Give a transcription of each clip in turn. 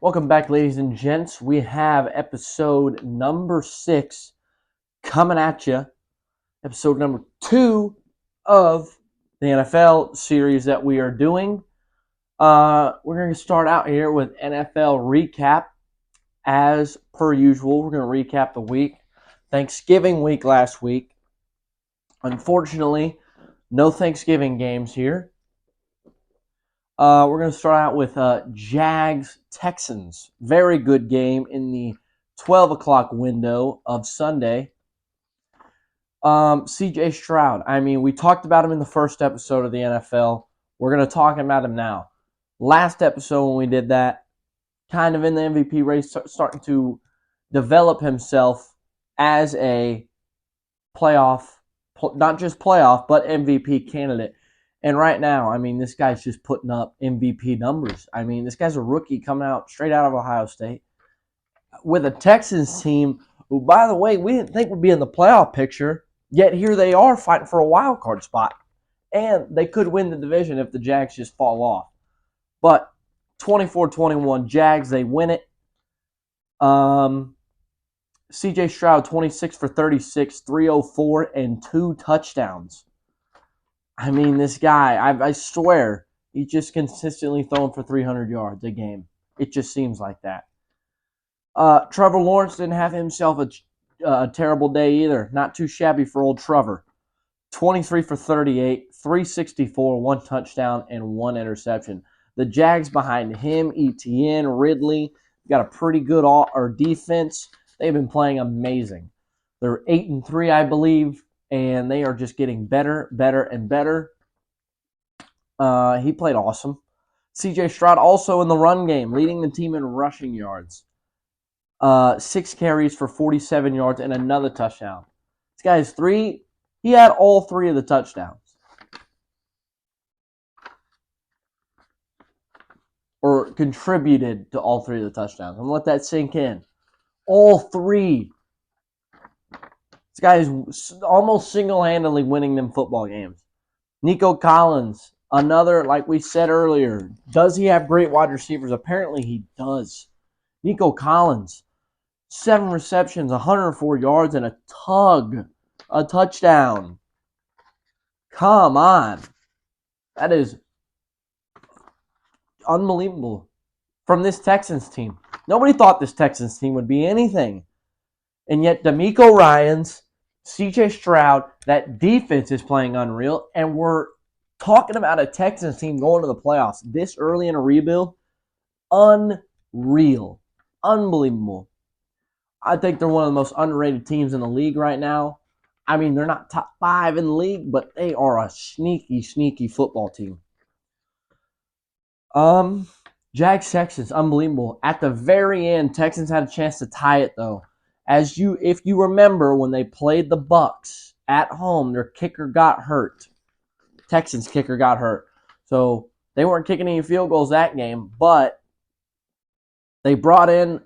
Welcome back, ladies and gents. We have episode number 6 coming at you. Episode number 2 of the NFL series that we are doing. We're going to start out here with NFL recap. As per usual, we're going to recap the week. Thanksgiving week last week. Unfortunately, no Thanksgiving games here. We're going to start out with Jags-Texans. Very good game in the 12 o'clock window of Sunday. C.J. Stroud. We talked about him in the first episode of the NFL. We're going to talk about him now. Last episode when we did that, kind of in the MVP race, starting to develop himself as a playoff, not just playoff, but MVP candidate. And right now, this guy's just putting up MVP numbers. This guy's a rookie coming out straight out of Ohio State with a Texans team who, by the way, we didn't think would be in the playoff picture, yet here they are fighting for a wild card spot. And they could win the division if the Jags just fall off. But 24-21 Jags, they win it. C.J. Stroud, 26 for 36, 304, and 2 touchdowns. This guy, I swear, he's just consistently throwing for 300 yards a game. It just seems like that. Trevor Lawrence didn't have himself a terrible day either. Not too shabby for old Trevor. 23 for 38, 364, 1 touchdown, and 1 interception. The Jags behind him, Etienne, Ridley, got a pretty good defense. They've been playing amazing. They're 8-3, I believe. And they are just getting better, and better. He played awesome. C.J. Stroud also in the run game, leading the team in rushing yards. 6 carries for 47 yards and another touchdown. This guy has 3. He had all 3 of the touchdowns. Or contributed to all 3 of the touchdowns. I'm going to let that sink in. All 3. This guy is almost single-handedly winning them football games. Nico Collins, another, like we said earlier, does he have great wide receivers? Apparently he does. Nico Collins, 7 receptions, 104 yards, and a touchdown. Come on. That is unbelievable from this Texans team. Nobody thought this Texans team would be anything. And yet DeMeco Ryans, C.J. Stroud, that defense is playing unreal, and we're talking about a Texans team going to the playoffs this early in a rebuild. Unreal. Unbelievable. I think they're one of the most underrated teams in the league right now. They're not top 5 in the league, but they are a sneaky, sneaky football team. Jags Texans, unbelievable. At the very end, Texans had a chance to tie it, though. If you remember, when they played the Bucks at home, their kicker got hurt. Texans kicker got hurt. So they weren't kicking any field goals that game, but they brought in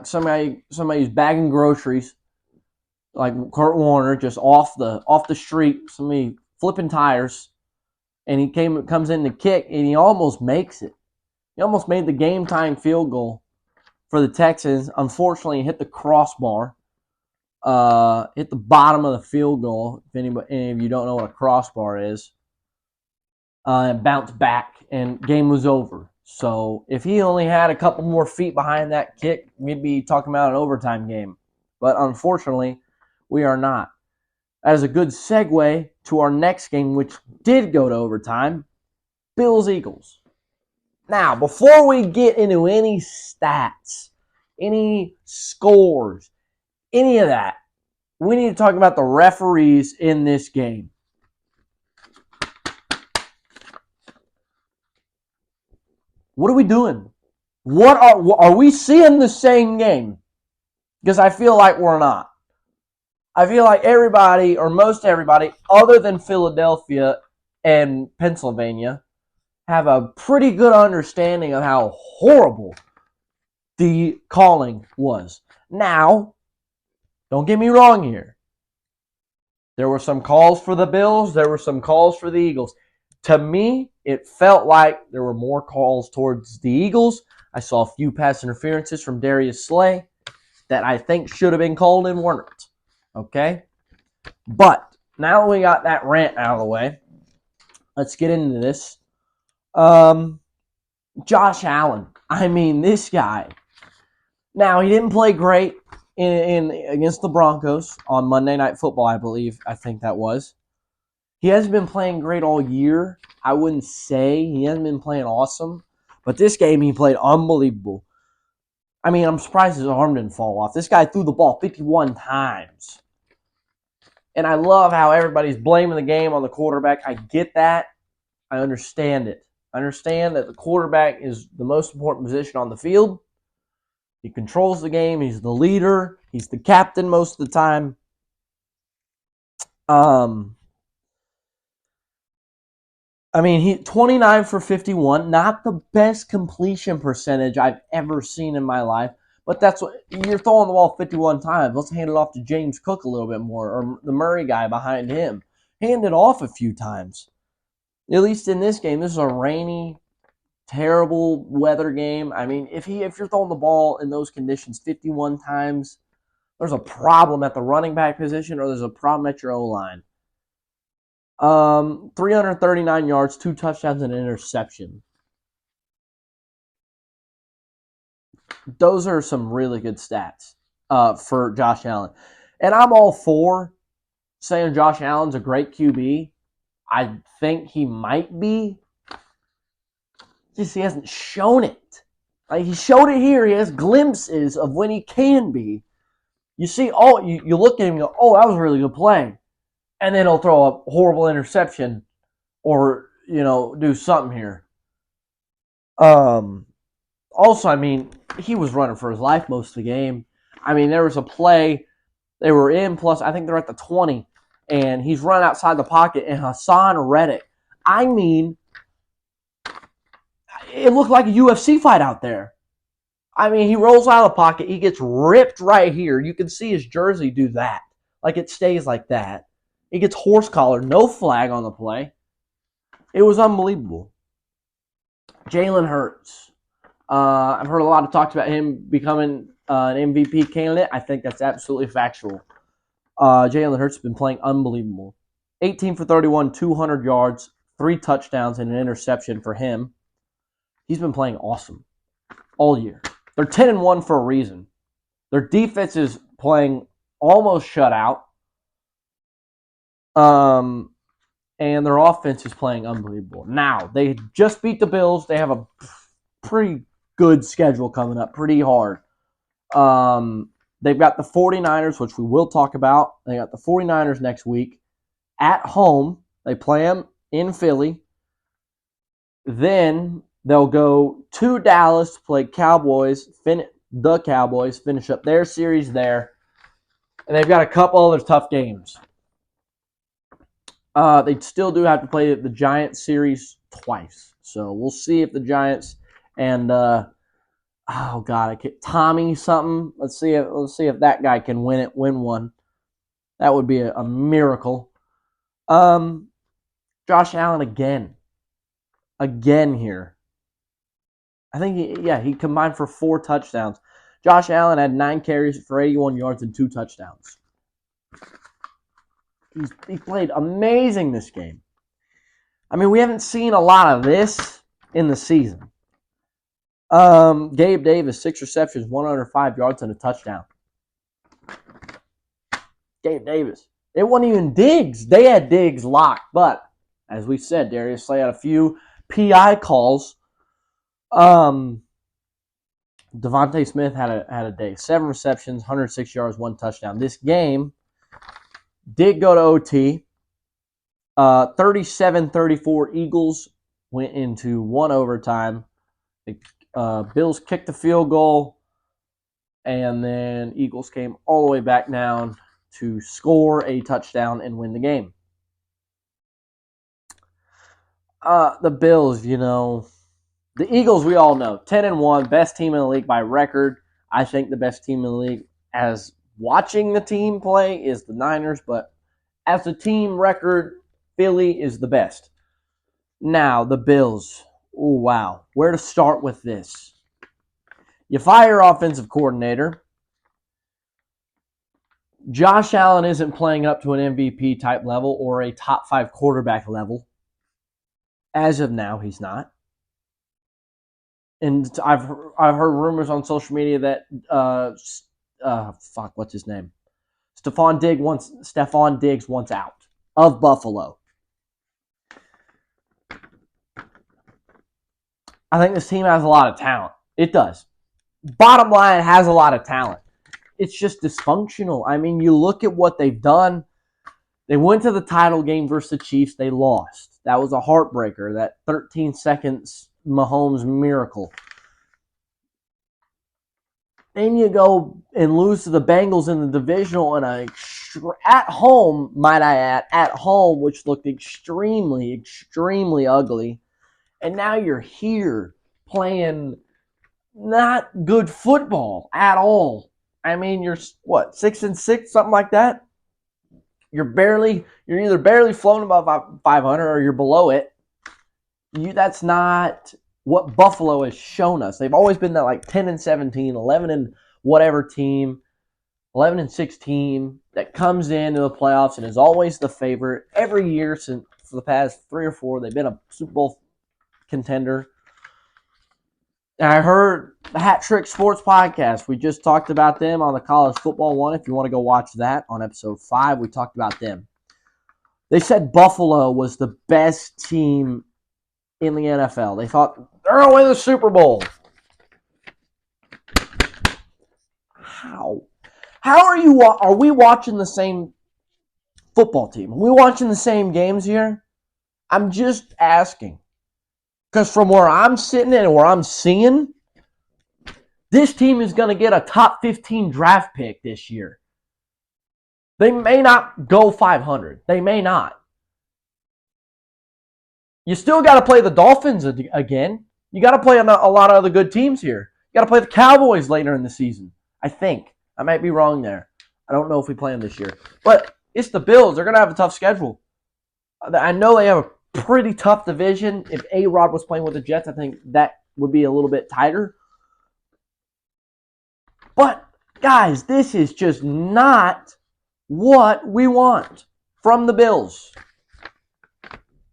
somebody who's bagging groceries, like Kurt Warner, just off the street, somebody flipping tires, and he comes in to kick, and he almost makes it. He almost made the game-tying field goal for the Texans. Unfortunately, he hit the crossbar, hit the bottom of the field goal. If any of you don't know what a crossbar is, and bounced back, and game was over. So if he only had a couple more feet behind that kick, we'd be talking about an overtime game. But unfortunately, we are not. That is a good segue to our next game, which did go to overtime. Bills-Eagles. Now, before we get into any stats, any scores, any of that, we need to talk about the referees in this game. What are we doing? What are we seeing the same game? Because I feel like we're not. I feel like everybody, or most everybody, other than Philadelphia and Pennsylvania, have a pretty good understanding of how horrible the calling was. Now, don't get me wrong here. There were some calls for the Bills. There were some calls for the Eagles. To me, it felt like there were more calls towards the Eagles, I saw a few pass interferences from Darius Slay that I think should have been called and weren't. Okay? But now we got that rant out of the way. Let's get into this. Josh Allen. I mean, this guy. Now, he didn't play great in against the Broncos on Monday Night Football, I believe. I think that was. He hasn't been playing great all year. I wouldn't say he hasn't been playing awesome. But this game, he played unbelievable. I mean, I'm surprised his arm didn't fall off. This guy threw the ball 51 times. And I love how everybody's blaming the game on the quarterback. I get that. I understand it. I understand that the quarterback is the most important position on the field. He controls the game. He's the leader. He's the captain most of the time. I mean, he 29 for 51, not the best completion percentage I've ever seen in my life. But that's what you're throwing the ball 51 times. Let's hand it off to James Cook a little bit more, or the Murray guy behind him. Hand it off a few times. At least in this game, this is a rainy, terrible weather game. I mean, if you're throwing the ball in those conditions 51 times, there's a problem at the running back position, or there's a problem at your O-line. 339 yards, 2 touchdowns, and an interception. Those are some really good stats for Josh Allen. And I'm all for saying Josh Allen's a great QB. I think he might be. Just he hasn't shown it. Like, he showed it here. He has glimpses of when he can be. You see, you look at him and go, oh, that was a really good play. And then he'll throw a horrible interception or, do something here. Also, I mean, he was running for his life most of the game. I mean, there was a play. They were in, plus I think they're at the 20. And he's running outside the pocket, and Hassan Reddick. I mean, it looked like a UFC fight out there. I mean, he rolls out of the pocket. He gets ripped right here. You can see his jersey do that. Like, it stays like that. He gets horse collared. No flag on the play. It was unbelievable. Jalen Hurts. I've heard a lot of talks about him becoming an MVP candidate. I think that's absolutely factual. Jalen Hurts has been playing unbelievable. 18 for 31, 200 yards, 3 touchdowns, and an interception for him. He's been playing awesome all year. They're 10-1 for a reason. Their defense is playing almost shut out. And their offense is playing unbelievable. Now, they just beat the Bills. They have a pretty good schedule coming up, pretty hard. They've got the 49ers, which we will talk about. They got the 49ers next week at home. They play them in Philly. Then they'll go to Dallas to play Cowboys, finish up their series there. And they've got a couple other tough games. They still do have to play the Giants series twice. So we'll see if the Giants and Tommy something. Let's see if that guy can win one. That would be a miracle. Josh Allen again here. I think he combined for 4 touchdowns. Josh Allen had 9 carries for 81 yards and 2 touchdowns. He played amazing this game. I mean, we haven't seen a lot of this in the season. Gabe Davis, 6 receptions, 105 yards, and a touchdown. Gabe Davis. It wasn't even Diggs. They had Diggs locked, but as we said, Darius Slay had a few PI calls. Devontae Smith had a day. 7 receptions, 106 yards, 1 touchdown. This game did go to OT. 37-34 Eagles went into 1 overtime. The Bills kicked the field goal, and then Eagles came all the way back down to score a touchdown and win the game. The Bills, the Eagles, we all know, 10-1, best team in the league by record. I think the best team in the league as watching the team play is the Niners, but as a team record, Philly is the best. Now, the Bills. Oh, wow. Where to start with this? You fire your offensive coordinator. Josh Allen isn't playing up to an MVP type level or a top 5 quarterback level. As of now, he's not. And I've heard rumors on social media that what's his name? Stephon Diggs wants out of Buffalo. I think this team has a lot of talent. It does. Bottom line, it has a lot of talent. It's just dysfunctional. I mean, you look at what they've done. They went to the title game versus the Chiefs. They lost. That was a heartbreaker, that 13 seconds Mahomes miracle. Then you go and lose to the Bengals in the divisional at home, might I add, at home, which looked extremely, extremely ugly. And now you're here playing not good football at all. I mean, you're 6-6, something like that. You're either barely floating above 500 or you're below it. That's not what Buffalo has shown us. They've always been that like 10-17, 11 and whatever team, 11-6 team that comes into the playoffs and is always the favorite every year since for the past 3 or 4. They've been a Super Bowl contender. And I heard the Hat Trick Sports Podcast. We just talked about them on the college football one. If you want to go watch that on episode 5, we talked about them. They said Buffalo was the best team in the NFL. They thought they're going to win the Super Bowl. How? Are we watching the same football team? Are we watching the same games here? I'm just asking. Because from where I'm sitting and where I'm seeing, this team is going to get a top 15 draft pick this year. They may not go 500. They may not. You still got to play the Dolphins again. You got to play a lot of other good teams here. You got to play the Cowboys later in the season, I think. I might be wrong there. I don't know if we play them this year. But it's the Bills. They're going to have a tough schedule. I know they have a pretty tough division. If A-Rod was playing with the Jets, I think that would be a little bit tighter. But, guys, this is just not what we want from the Bills.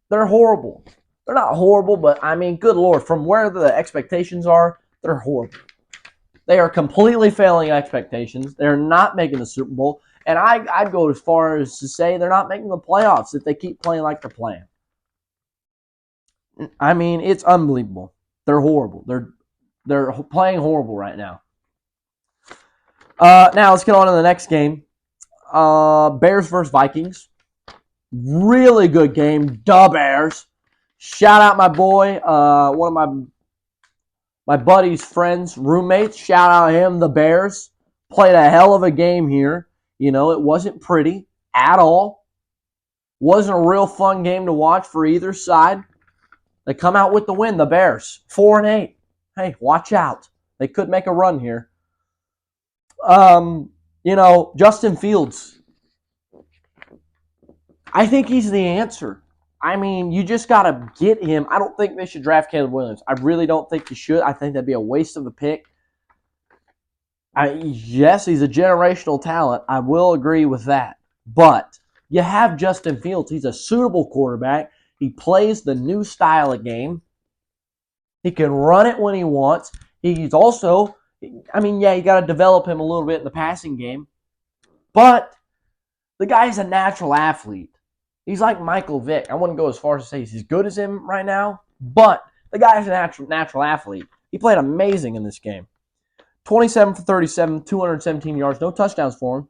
They're horrible. They're not horrible, but, I mean, good Lord, from where the expectations are, they're horrible. They are completely failing expectations. They're not making the Super Bowl. And I'd go as far as to say they're not making the playoffs if they keep playing like they're playing. I mean, it's unbelievable. They're horrible. They're playing horrible right now. Now let's get on to the next game. Bears versus Vikings. Really good game. Da Bears. Shout out my boy, one of my buddy's friends, roommates. Shout out him, the Bears. Played a hell of a game here. You know, it wasn't pretty at all. Wasn't a real fun game to watch for either side. They come out with the win, the Bears. 4-8. Hey, watch out. They could make a run here. Justin Fields. I think he's the answer. I mean, you just got to get him. I don't think they should draft Caleb Williams. I really don't think you should. I think that'd be a waste of a pick. Yes, he's a generational talent. I will agree with that. But you have Justin Fields. He's a suitable quarterback. He plays the new style of game. He can run it when he wants. He's also, you got to develop him a little bit in the passing game. But the guy's a natural athlete. He's like Michael Vick. I wouldn't go as far as to say he's as good as him right now, but the guy's a natural athlete. He played amazing in this game. 27 for 37, 217 yards, no touchdowns for him.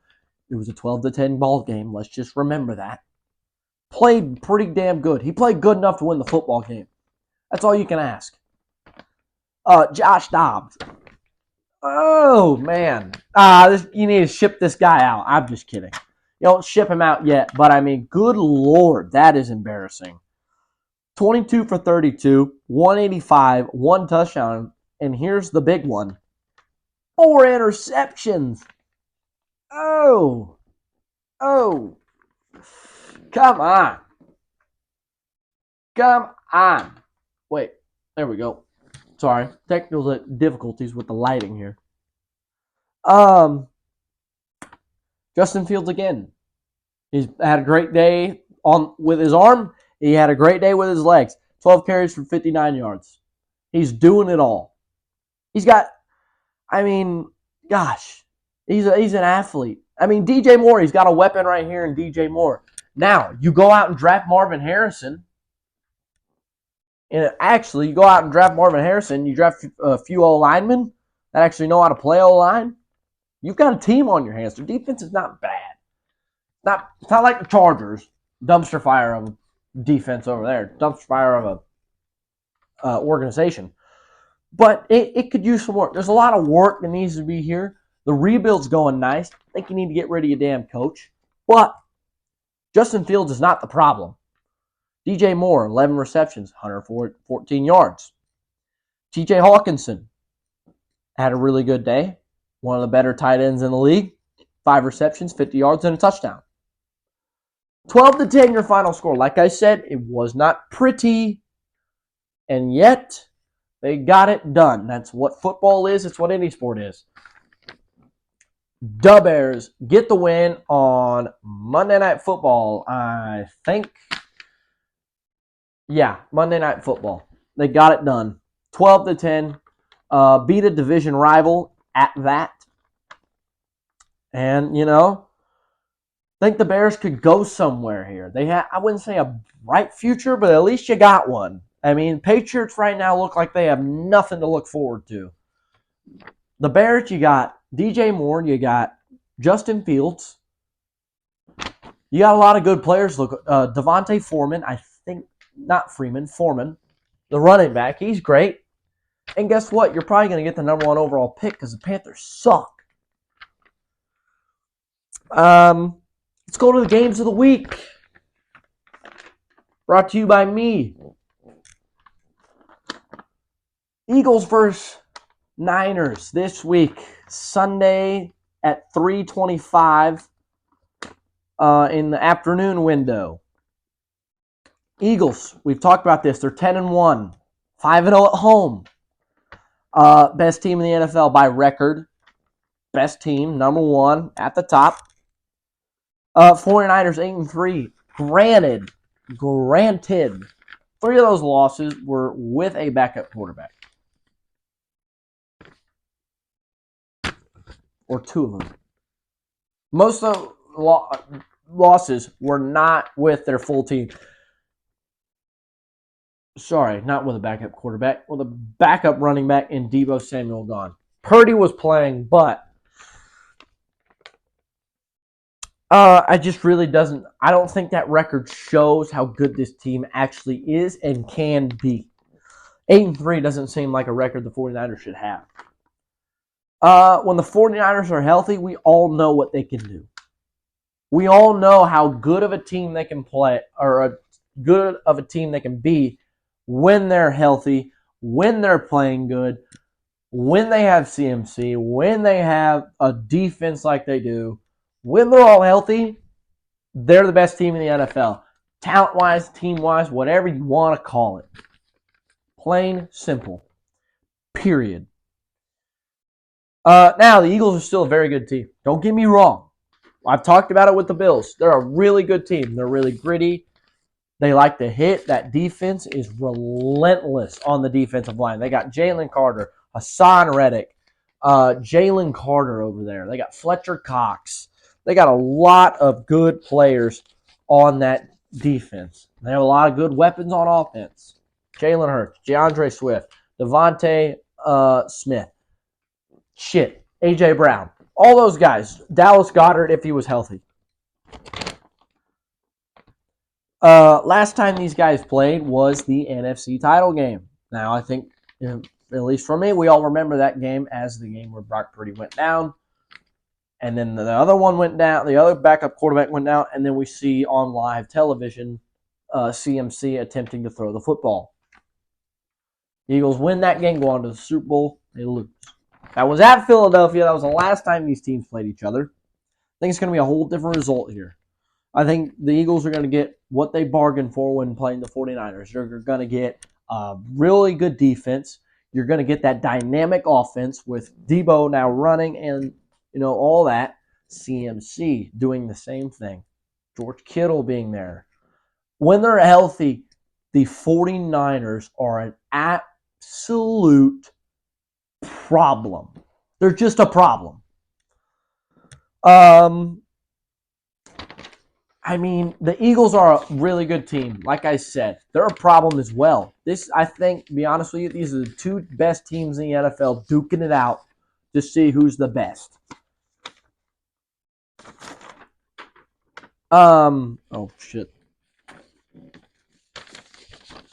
It was a 12-10 ball game. Let's just remember that. Played pretty damn good. He played good enough to win the football game. That's all you can ask. Josh Dobbs. Oh, man. You need to ship this guy out. I'm just kidding. You don't ship him out yet, but I mean, good Lord, that is embarrassing. 22 for 32, 185, 1 touchdown, and here's the big one. 4 interceptions. Oh. Come on. Wait, there we go. Sorry, technical difficulties with the lighting here. Um, Justin Fields again. He's had a great day with his arm. He had a great day with his legs. 12 carries for 59 yards. He's doing it all. He's got, I mean, gosh, he's an athlete. I mean, DJ Moore, he's got a weapon right here in DJ Moore. Now, you go out and draft Marvin Harrison. And actually, you go out and draft Marvin Harrison. You draft a few O-linemen that actually know how to play O-line. You've got a team on your hands. Their defense is not bad. It's not like the Chargers. Dumpster fire of a defense over there. Dumpster fire of a organization. But it could use some work. There's a lot of work that needs to be here. The rebuild's going nice. I think you need to get rid of your damn coach. But Justin Fields is not the problem. DJ Moore, 11 receptions, 114 yards. TJ Hawkinson had a really good day. One of the better tight ends in the league. 5 receptions, 50 yards, and a touchdown. 12-10 your final score. Like I said, it was not pretty. And yet, they got it done. That's what football is. It's what any sport is. The Bears get the win on Monday Night Football, I think. Yeah, Monday Night Football. They got it done. 12-10. Beat a division rival at that. And, I think the Bears could go somewhere here. They have, I wouldn't say a bright future, but at least you got one. I mean, Patriots right now look like they have nothing to look forward to. The Bears, you got DJ Moore, you got Justin Fields. You got a lot of good players. Look, Devontae Foreman, I think, not Freeman, Foreman, the running back. He's great. And guess what? You're probably going to get the number 1 overall pick because the Panthers suck. Let's go to the games of the week. Brought to you by me. Eagles versus Niners this week. Sunday at 3:25 in the afternoon window. Eagles, we've talked about this. They're 10-1. 5-0 at home. Best team in the NFL by record. Best team, number 1 at the top. 49ers 8-3. Granted. 3 of those losses were with a backup quarterback. Or 2 of them. Most of the losses were not with their full team. Sorry, not with a backup quarterback. With a backup running back and Deebo Samuel gone. Purdy was playing, but I just really doesn't. I don't think that record shows how good this team actually is and can be. 8-3 doesn't seem like a record the 49ers should have. When the 49ers are healthy, we all know what they can do. We all know how good of a team they can play, or a good of a team they can be when they're healthy, when they're playing good, when they have CMC, when they have a defense like they do. When they're all healthy, they're the best team in the NFL. Talent-wise, team-wise, whatever you want to call it. Plain, simple. Period. Now, the Eagles are still a very good team. Don't get me wrong. I've talked about it with the Bills. They're a really good team. They're really gritty. They like to hit. That defense is relentless on the defensive line. They got Jalen Carter, Hassan Reddick, Jalen Carter over there. They got Fletcher Cox. They got a lot of good players on that defense. They have a lot of good weapons on offense. Jalen Hurts, DeAndre Swift, Devontae Smith. A.J. Brown. All those guys. Dallas Goedert if he was healthy. Last time these guys played was the NFC title game. Now, I think, at least for me, we all remember that game as the game where Brock Purdy went down. And then the other one went down. The other backup quarterback went down. And then we see on live television CMC attempting to throw the football. The Eagles win that game, go on to the Super Bowl. They lose. That was at Philadelphia. That was the last time these teams played each other. I think it's going to be a whole different result here. I think the Eagles are going to get what they bargained for when playing the 49ers. They're going to get a really good defense. You're going to get that dynamic offense with Debo now running and, all that. CMC doing the same thing. George Kittle being there. When they're healthy, the 49ers are an absolute problem. They're just a problem. The Eagles are a really good team. Like I said, they're a problem as well. I think, to be honest with you, these are the two best teams in the NFL duking it out to see who's the best. Oh, shit.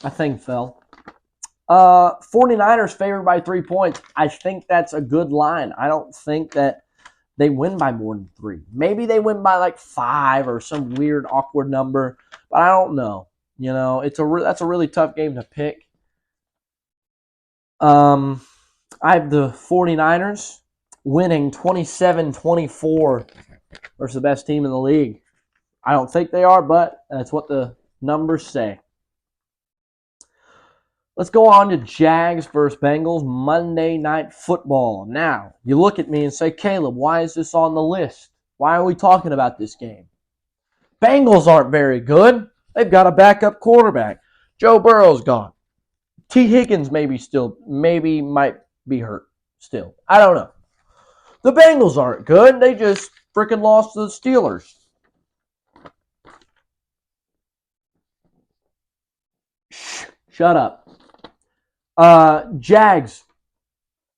My thing fell. 49ers favored by 3 points. I think that's a good line. I don't think that they win by more than 3. Maybe they win by like 5 or some weird, awkward number, but I don't know. That's a really tough game to pick. I have the 49ers winning 27-24 versus the best team in the league. I don't think they are, but that's what the numbers say. Let's go on to Jags versus Bengals, Monday Night Football. Now, you look at me and say, Caleb, why is this on the list? Why are we talking about this game? Bengals aren't very good. They've got a backup quarterback. Joe Burrow's gone. T. Higgins maybe might be hurt still. I don't know. The Bengals aren't good. They just freaking lost to the Steelers. Shut up. Jags.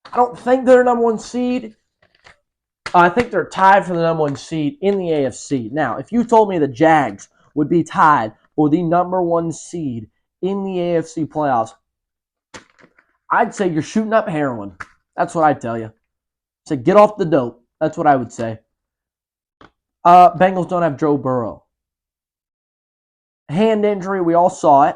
I don't think they're number 1 seed. I think they're tied for the number 1 seed in the AFC. Now, if you told me the Jags would be tied for the number 1 seed in the AFC playoffs, I'd say you're shooting up heroin. That's what I'd tell you. Say, get off the dope. That's what I would say. Bengals don't have Joe Burrow. Hand injury, we all saw it.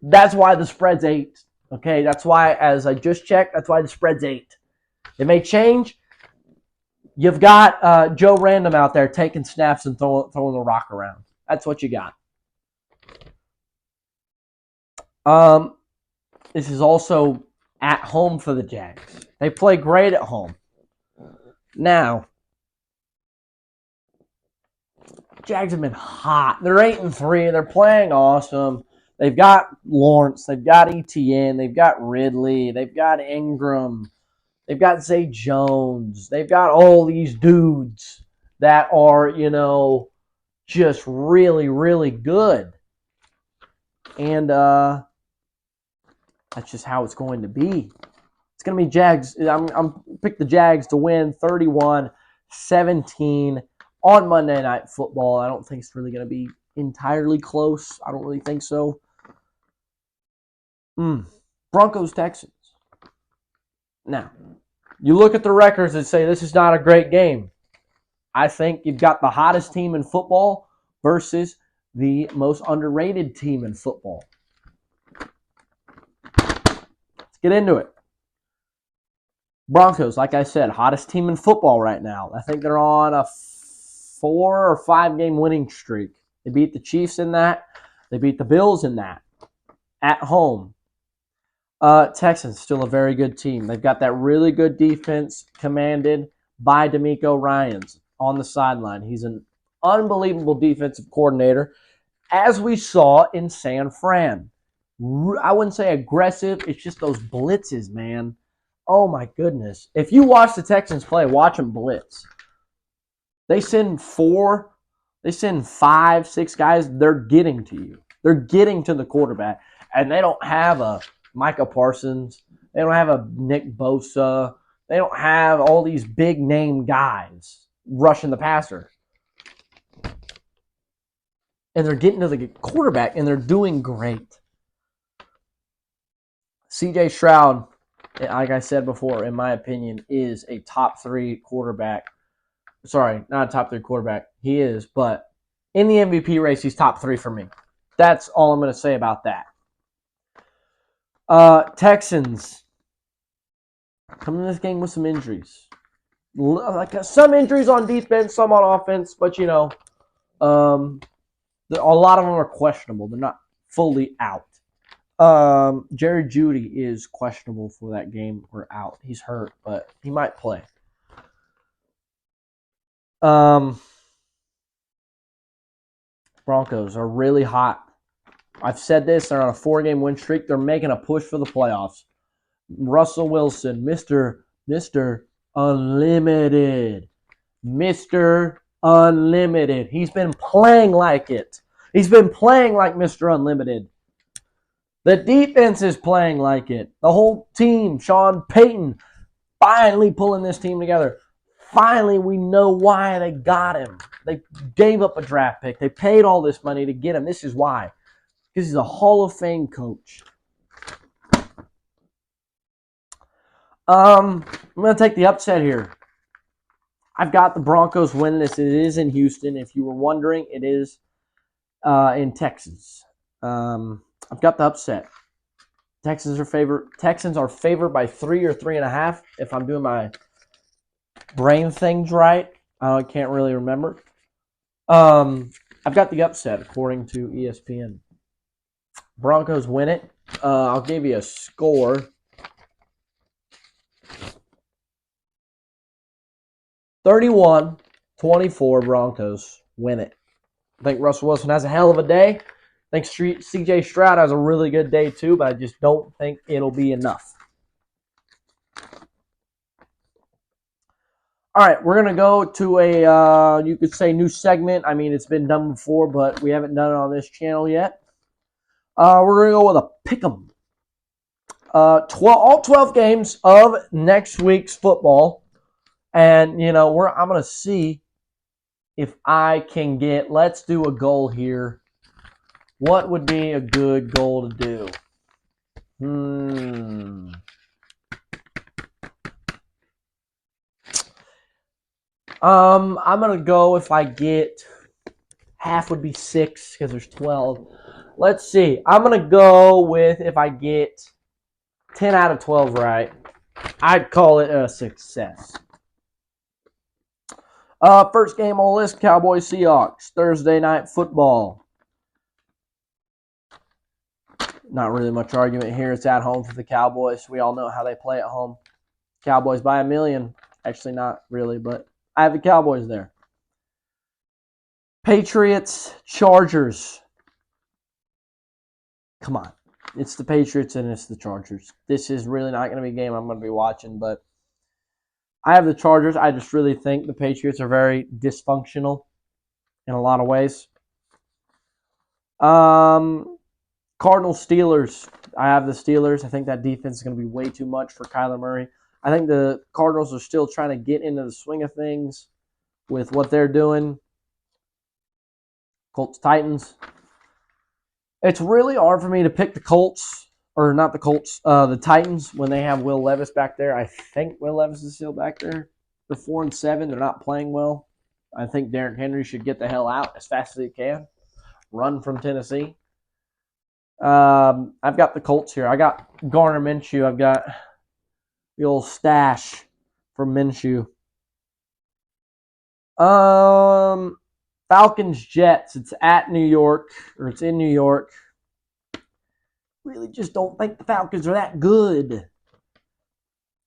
That's why the spread's 8. Okay, that's why, as I just checked, that's why the spread's 8. It may change. You've got Joe Random out there taking snaps and throwing the rock around. That's what you got. This is also at home for the Jags. They play great at home. Now, Jags have been hot. They're 8-3. They're playing awesome. They've got Lawrence. They've got Etienne. They've got Ridley. They've got Ingram. They've got Zay Jones. They've got all these dudes that are, just really, really good. And that's just how it's going to be. It's going to be Jags. I'm pick the Jags to win 31-17 on Monday Night Football. I don't think it's really going to be entirely close. I don't really think so. Broncos, Texans. Now, you look at the records and say this is not a great game. I think you've got the hottest team in football versus the most underrated team in football. Let's get into it. Broncos, like I said, hottest team in football right now. I think they're on a 4 or 5 game winning streak. They beat the Chiefs in that. They beat the Bills in that. At home. Texans, still a very good team. They've got that really good defense commanded by DeMeco Ryans on the sideline. He's an unbelievable defensive coordinator, as we saw in San Fran. I wouldn't say aggressive. It's just those blitzes, man. Oh, my goodness. If you watch the Texans play, watch them blitz. They send 5, 6 guys. They're getting to you. They're getting to the quarterback. And they don't have a Micah Parsons. They don't have a Nick Bosa. They don't have all these big-name guys rushing the passer. And they're getting to the quarterback, and they're doing great. C.J. Stroud, like I said before, in my opinion, is a top 3 quarterback. Sorry, not a top 3 quarterback. He is, but in the MVP race, he's top 3 for me. That's all I'm going to say about that. Texans coming to this game with some injuries. Like some injuries on defense, some on offense, but a lot of them are questionable. They're not fully out. Jerry Jeudy is questionable for that game or out. He's hurt, but he might play. Broncos are really hot. I've said this. They're on a 4-game win streak. They're making a push for the playoffs. Russell Wilson, Mr. Unlimited. Mr. Unlimited. He's been playing like it. He's been playing like Mr. Unlimited. The defense is playing like it. The whole team, Sean Payton, finally pulling this team together. Finally, we know why they got him. They gave up a draft pick. They paid all this money to get him. This is why. Because he's a Hall of Fame coach. I'm going to take the upset here. I've got the Broncos winning this. It is in Houston. If you were wondering, it is in Texas. I've got the upset. Texans are favored by 3 or 3.5. If I'm doing my brain things right, I can't really remember. I've got the upset according to ESPN. Broncos win it. I'll give you a score. 31-24 Broncos win it. I think Russell Wilson has a hell of a day. I think CJ Stroud has a really good day too, but I just don't think it'll be enough. All right, we're going to go to a, you could say, new segment. I mean, it's been done before, but we haven't done it on this channel yet. We're going to go with a pick'em. All 12 games of next week's football. And, you know, I'm going to see if I can get, let's do a goal here. What would be a good goal to do? I'm going to go if I get, half would be 6 because there's 12. Let's see. I'm going to go with if I get 10 out of 12 right. I'd call it a success. First game on the list, Cowboys Seahawks. Thursday night football. Not really much argument here. It's at home for the Cowboys. We all know how they play at home. Cowboys by 1 million. Actually, not really, but I have the Cowboys there. Patriots, Chargers. Come on. It's the Patriots and it's the Chargers. This is really not going to be a game I'm going to be watching, but I have the Chargers. I just really think the Patriots are very dysfunctional in a lot of ways. Cardinals, Steelers. I have the Steelers. I think that defense is going to be way too much for Kyler Murray. I think the Cardinals are still trying to get into the swing of things with what they're doing. Colts, Titans. It's really hard for me to pick the Colts, or not the Colts, the Titans when they have Will Levis back there. I think Will Levis is still back there. They're 4-7. They're not playing well. I think Derrick Henry should get the hell out as fast as he can. Run from Tennessee. I've got the Colts here. I got Gardner Minshew. I've got the old stash from Minshew. Falcons, Jets. It's at New York, or it's in New York. Really just don't think the Falcons are that good.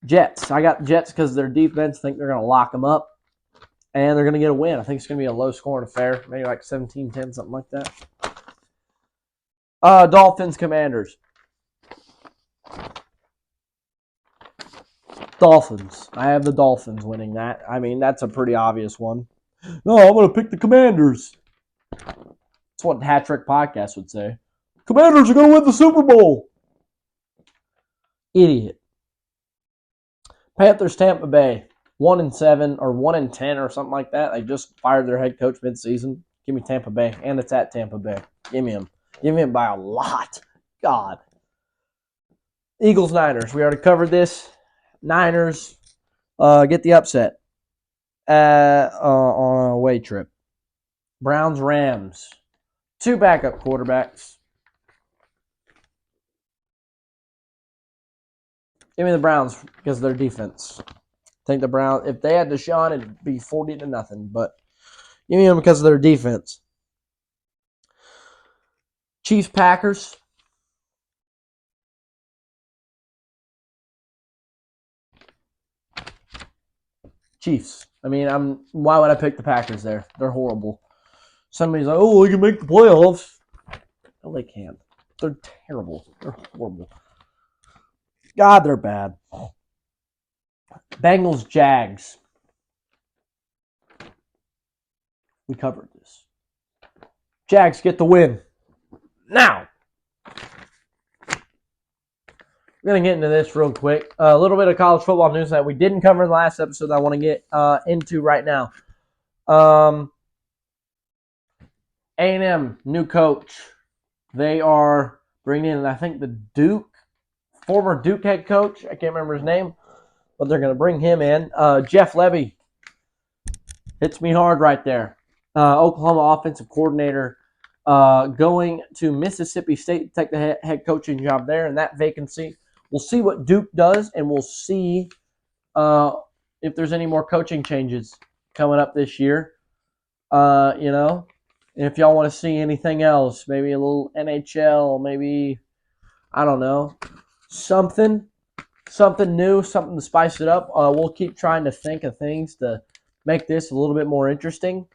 Jets. I got the Jets because their defense. I think they're going to lock them up. And they're going to get a win. I think it's going to be a low-scoring affair. Maybe like 17-10, something like that. Dolphins, Commanders. Dolphins. I have the Dolphins winning that. I mean, that's a pretty obvious one. No, I'm going to pick the Commanders. That's what Hat Trick Podcast would say. Commanders are going to win the Super Bowl. Idiot. Panthers, Tampa Bay. 1-7 or 1-10 or something like that. They just fired their head coach mid-season. Give me Tampa Bay. And it's at Tampa Bay. Give me them. Give me them by a lot. God. Eagles, Niners. We already covered this. Niners get the upset on a away trip. Browns, Rams. 2 backup quarterbacks. Give me the Browns because of their defense. I think the Browns, if they had Deshaun, it'd be 40-0. But give me them because of their defense. Chiefs, Packers. Chiefs. I mean, why would I pick the Packers there? They're horrible. Somebody's like, oh, we can make the playoffs. No, they can't. They're terrible. They're horrible. God, they're bad. Bengals, Jags. We covered this. Jags get the win. Now, we're going to get into this real quick. A little bit of college football news that we didn't cover in the last episode that I want to get into right now. A&M, new coach. They are bringing in, I think, the former Duke head coach. I can't remember his name, but they're going to bring him in. Jeff Lebby hits me hard right there. Oklahoma offensive coordinator going to Mississippi State to take the head coaching job there in that vacancy. We'll see what Duke does, and we'll see if there's any more coaching changes coming up this year. If y'all want to see anything else, maybe a little NHL, maybe, I don't know, something new, something to spice it up. We'll keep trying to think of things to make this a little bit more interesting.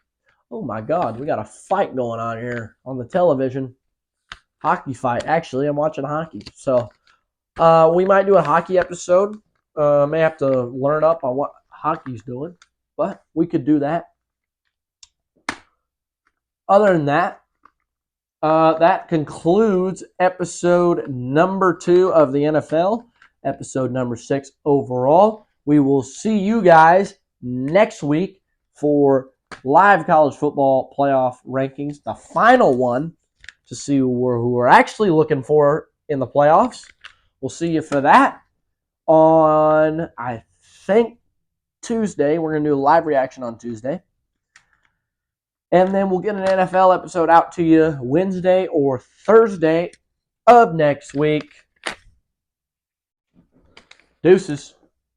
Oh my God, we got a fight going on here on the television. Hockey fight. Actually, I'm watching hockey. So we might do a hockey episode. May have to learn up on what hockey's doing, but we could do that. Other than that, that concludes episode number 2 of the NFL, episode number 6 overall. We will see you guys next week for live college football playoff rankings, the final one, to see who we're actually looking for in the playoffs. We'll see you for that on, I think, Tuesday. We're going to do a live reaction on Tuesday. And then we'll get an NFL episode out to you Wednesday or Thursday of next week. Deuces.